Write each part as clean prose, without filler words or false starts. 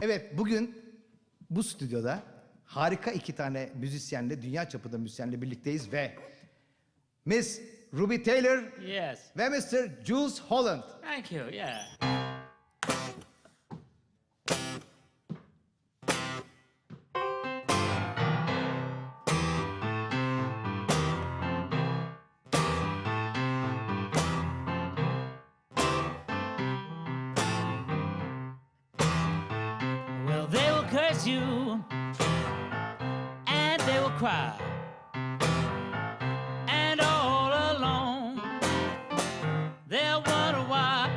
Evet, bugün bu stüdyoda harika iki tane müzisyenle, dünya çapında müzisyenle birlikteyiz ve Miss Ruby Taylor Yes. ve Mr. Jools Holland. Thank you, yeah. Well, they will curse you and they will cry. And all alone they'll wonder why.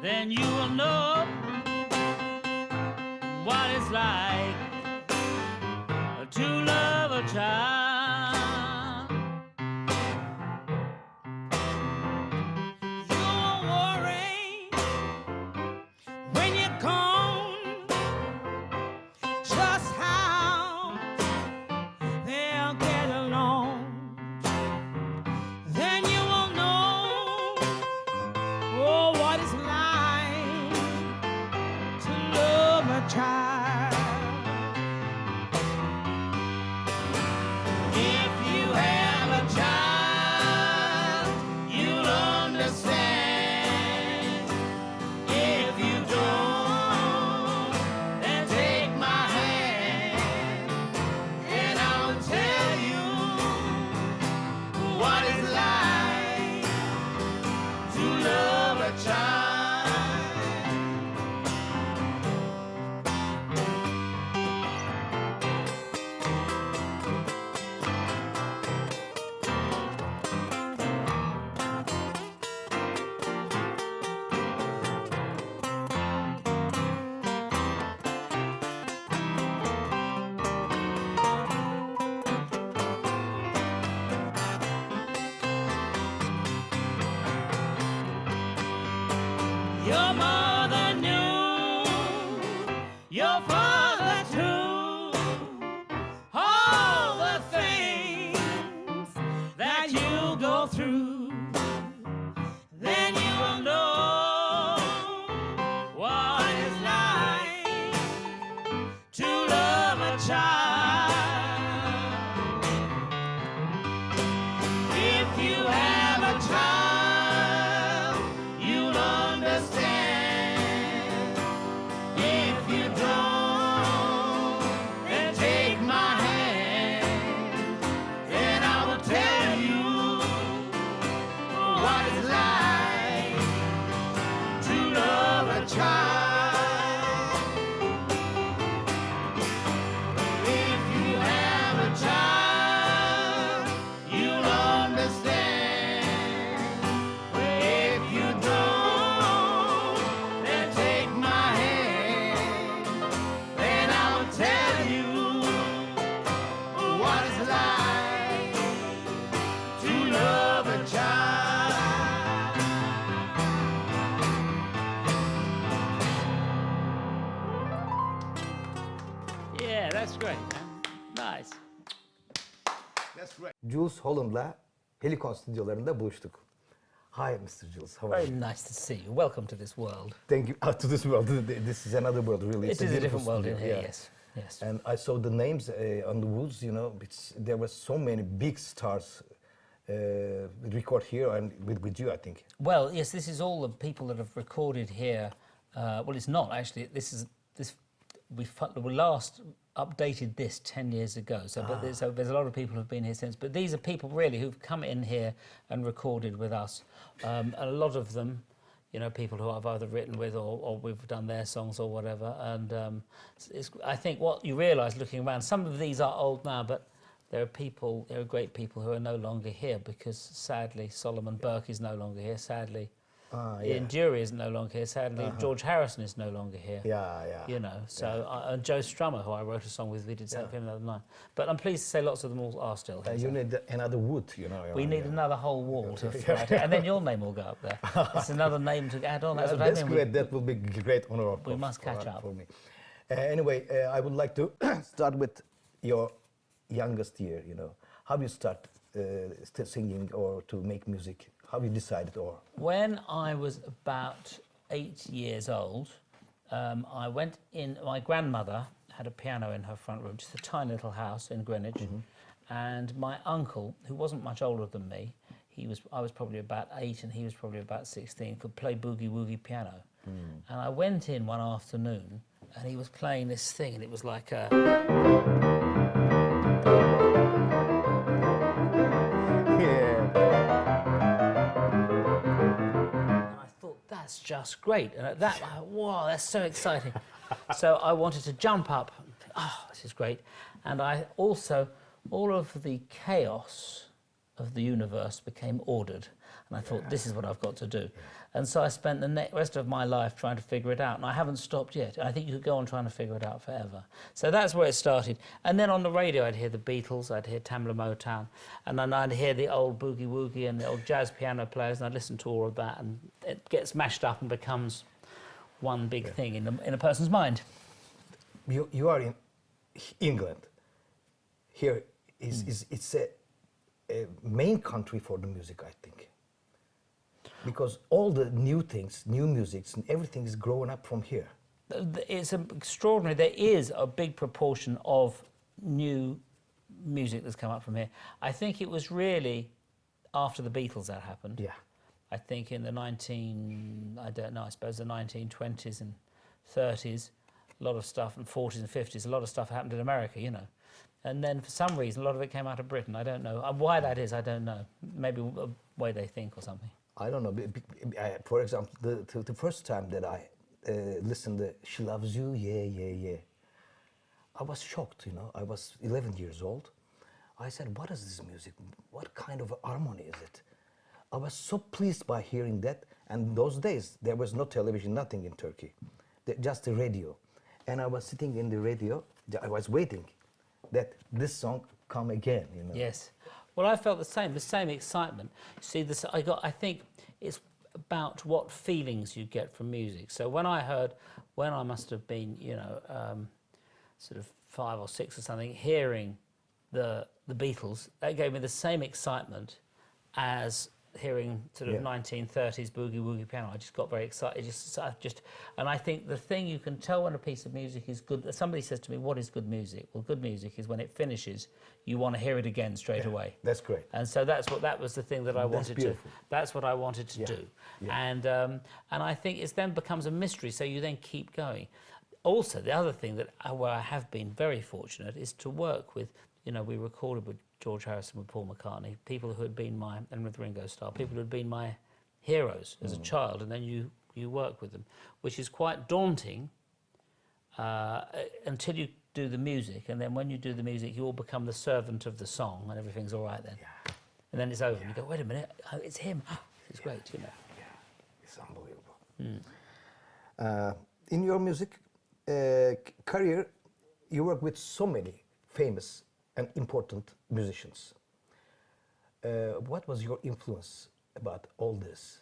Then you will know what it's like to love a child. You won't worry when you're gone just how they'll get along. Then you will know, oh, what it's like to love a child. If you have a child, you'll understand. If you don't, then take my hand, and I'll tell you what it's like to love a child. Your mother knew, your father too, all the things that you go through. Then you will know what it's like to love a child. If you have a child, you'll understand. If you don't, then take my hand, and I will tell you what it's like to love a child. If you have a child, you'll understand. If you don't, then take my hand, and I'll tell you what it's like to love a child. Yeah, that's great, man. Nice. That's right. Jools Holland'la Helikon stüdyolarında buluştuk. Hi Mr. Jools, how are Very you? nice to see you. Welcome to this world. Thank you. To this world. This is another world, really. It is a beautiful different world in studio, here, yeah. yes. Yes. And I saw the names on the walls, you know, there were so many big stars record here and with you, I think. Well, yes, this is all the people that have recorded here. Well, it's not actually. We last updated this 10 years ago. So, so there's a lot of people who've been here since. But these are people really who've come in here and recorded with us. And a lot of them, you know, people who I've either written with or we've done their songs or whatever. And I think what you realise looking around, some of these are old now, but there are great people who are no longer here because sadly Solomon Burke is no longer here, sadly. Ian Dury is no longer here, sadly. George Harrison is no longer here. Yeah, yeah. You know, so and Joe Strummer, who I wrote a song with, we did something for him the other night. But I'm pleased to say lots of them all are still here. You need another wood, you know. We need another whole wall to write it, and then your name will go up there. It's another name to add on. That's what That's I mean. great. That will be great honor. We must catch up. For me. Anyway, I would like to start with your youngest year. You know, how you start singing or to make music? How you decided, or? When I was about 8 years old, I went in. My grandmother had a piano in her front room, just a tiny little house in Greenwich, and my uncle, who wasn't much older than me, I was probably about 8 and he was probably about 16, could play boogie woogie piano. And I went in one afternoon and he was playing this thing, and it was like a... That's just great. And at that, wow, that's so exciting. So I wanted to jump up. Oh, this is great. And I also, all of the chaos of the universe became ordered. And I thought, this is what I've got to do. And so I spent the rest of my life trying to figure it out. And I haven't stopped yet. And I think you could go on trying to figure it out forever. So that's where it started. And then on the radio, I'd hear the Beatles, I'd hear Tamla Motown, and then I'd hear the old boogie woogie and the old jazz piano players, and I'd listen to all of that, and it gets mashed up and becomes one big thing in a person's mind. You are in England. Here it's a main country for the music, I think. Because all the new things, new musics, and everything is growing up from here. It's extraordinary. There is a big proportion of new music that's come up from here. I think it was really after the Beatles that happened. Yeah. I think in the I suppose the 1920s and 30s, a lot of stuff, and 40s and 50s, a lot of stuff happened in America, you know. And then for some reason, a lot of it came out of Britain. I don't know. Why that is, I don't know. Maybe a way they think or something. I don't know. For example, the first time that I listened to She Loves You, Yeah, Yeah, Yeah, I was shocked, you know. I was 11 years old. I said, what is this music? What kind of harmony is it? I was so pleased by hearing that. And those days, there was no television, nothing in Turkey, just the radio. And I was sitting in the radio, I was waiting that this song come again, you know. Yes. Well, I felt the same excitement. See, I think it's about what feelings you get from music. So when I must have been, you know, sort of 5 or 6 or something, hearing the Beatles, that gave me the same excitement as hearing sort of 1930s boogie woogie piano. I just got very excited. And I think the thing you can tell when a piece of music is good. Somebody says to me, "What is good music?" Well, good music is when it finishes, you want to hear it again straight away. That's great. And so that was the thing that I wanted to. That's what I wanted to do. Yeah. And I think it then becomes a mystery. So you then keep going. Also, the other thing where I have been very fortunate is to work with. You know, we recorded with George Harrison, with Paul McCartney, people who had been and with Ringo Starr, people who had been my heroes as a child, and then you work with them, which is quite daunting until you do the music, and then when you do the music, you all become the servant of the song, and everything's all right then. Yeah. And then it's over, and you go, wait a minute, it's him. It's great, you know. Yeah, it's unbelievable. In your music career, you work with so many famous and important musicians. What was your influence about all this?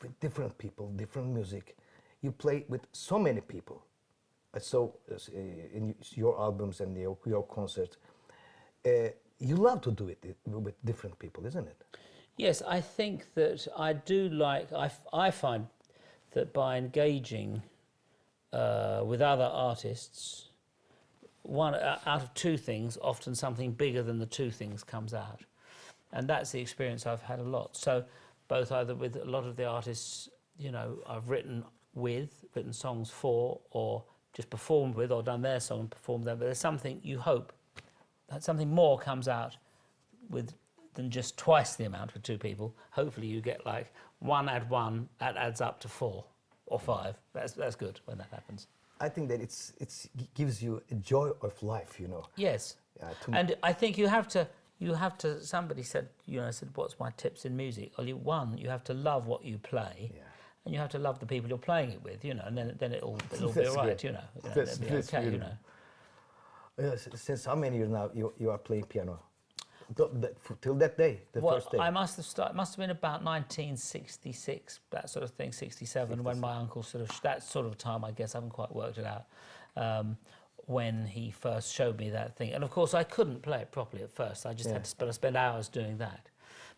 With different people, different music. You play with so many people. So in your albums and your concerts, you love to do it with different people, isn't it? Yes, I think that I do like, I find that by engaging with other artists, one out of 2 things, often something bigger than the 2 things comes out. And that's the experience I've had a lot. So both either with a lot of the artists, you know, I've written songs for, or just performed with, or done their song and performed them. But there's something you hope that something more comes out with than just twice the amount with 2 people. Hopefully you get like 1 add 1, that adds up to 4 or 5. That's good when that happens. I think that it gives you a joy of life, you know. Yes, and I think you have to. Somebody said, what's my tips in music? Well, you have to love what you play, and you have to love the people you're playing it with, you know, and then it'll be all right, you know. That's it'll be okay, you know. Since how many years now you are playing piano? Till that day, first day. I must have started. It must have been about 1966, that sort of thing, 67, when my uncle that sort of time, I guess, I haven't quite worked it out, when he first showed me that thing. And of course, I couldn't play it properly at first. I just had to spend hours doing that.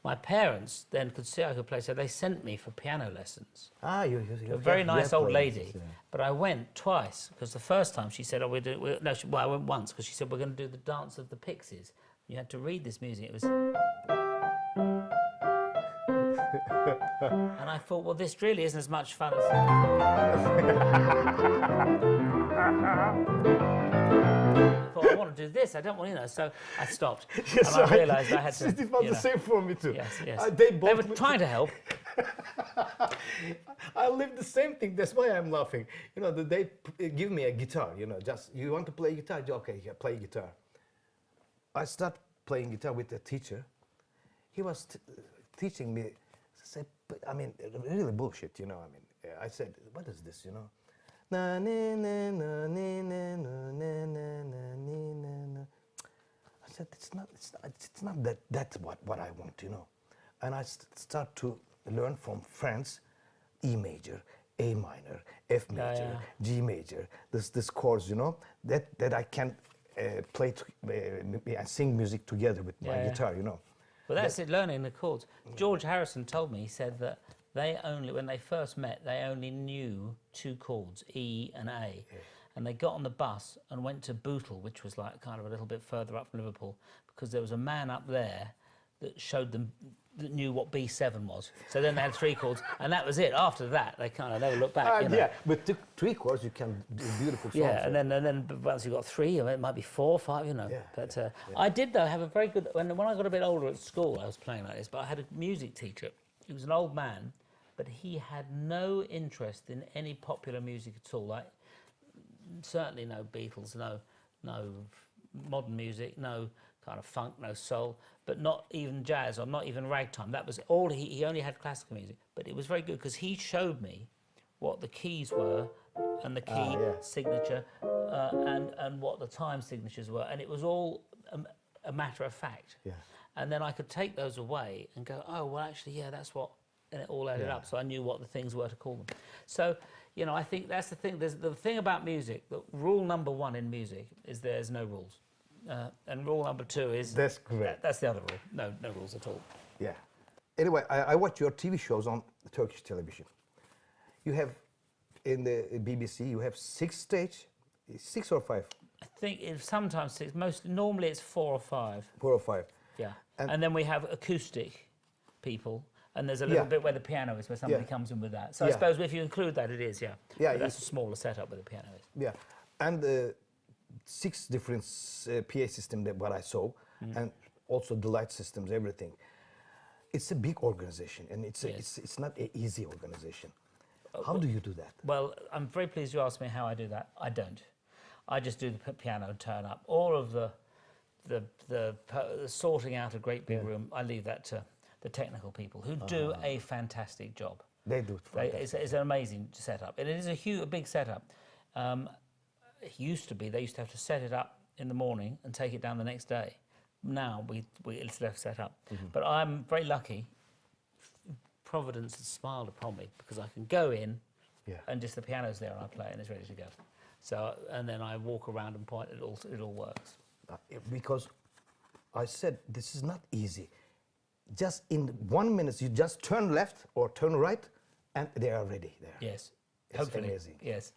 My parents then could see I could play, so they sent me for piano lessons. Ah, you A very nice old lady. Yeah. But I went twice, because the first time she said, I went once, because she said, we're going to do the Dance of the Pixies. You had to read this music. It was... And I thought, well, this really isn't as much fun as... I thought, I want to do this. I don't want, so I stopped. Yes, and I realised I had to... It was the same for me too. Yes, yes. They were trying to help. I lived the same thing. That's why I'm laughing. They give me a guitar. Just you want to play guitar? Okay, yeah, play guitar. I start playing guitar with a teacher. He was teaching me. I mean, really bullshit. I said, what is this? Na na na na na na na na na. I said, it's not that's what I want. And I start to learn from friends, E major, A minor, F major, G major. This chords, that I can play and sing music together with my guitar, Well, that's it, learning the chords. George Harrison told me, he said that when they first met, they only knew 2 chords, E and A. Yeah. And they got on the bus and went to Bootle, which was like kind of a little bit further up from Liverpool, because there was a man up there that showed them, that knew what B7 was. So then they had 3 chords, and that was it. After that, they kind of never looked back. Yeah, but 3 chords, you can do beautiful songs. Yeah, and then once you got 3, it might be 4 or 5, Yeah, But I did, though, have a very good... When I got a bit older at school, I was playing like this, but I had a music teacher. He was an old man, but he had no interest in any popular music at all. Like, certainly no Beatles, no modern music, no kind of funk, no soul, but not even jazz or not even ragtime. That was all. He only had classical music, but it was very good because he showed me what the keys were and the key signature and what the time signatures were, and it was all a matter of fact. Yeah. And then I could take those away and go, oh well, actually, yeah, that's what, and it all added up. So I knew what the things were to call them. So I think that's the thing. There's the thing about music. The rule number 1 in music is there's no rules. And rule number 2 is... That's correct. That's the other rule. No rules at all. Yeah. Anyway, I watch your TV shows on Turkish television. You have, in the BBC, you have 6 stage, 6 or 5? I think it's sometimes 6. Normally it's 4 or 5. 4 or 5. Yeah. And then we have acoustic people. And there's a little bit where the piano is, where somebody comes in with that. So I suppose if you include that, it is, but that's a smaller setup where the piano is. Yeah. And 6 different PA systems that what I saw, and also the light systems, everything. It's a big organization, and it's not an easy organization. How do you do that? Well, I'm very pleased you asked me how I do that. I don't. I just do the piano and turn up. All of the sorting out a great big room, I leave that to the technical people who do a fantastic job. They do. It's an amazing setup, and it is a big setup. It used to be they used to have to set it up in the morning and take it down the next day. Now it's left set up. But I'm very lucky. Providence has smiled upon me because I can go in, and just the piano's there and I play and it's ready to go. So and then I walk around and point. It all works. Because I said this is not easy. Just in 1 minute, you just turn left or turn right, and they are ready there. Yes, it's hopefully. Amazing. Yes.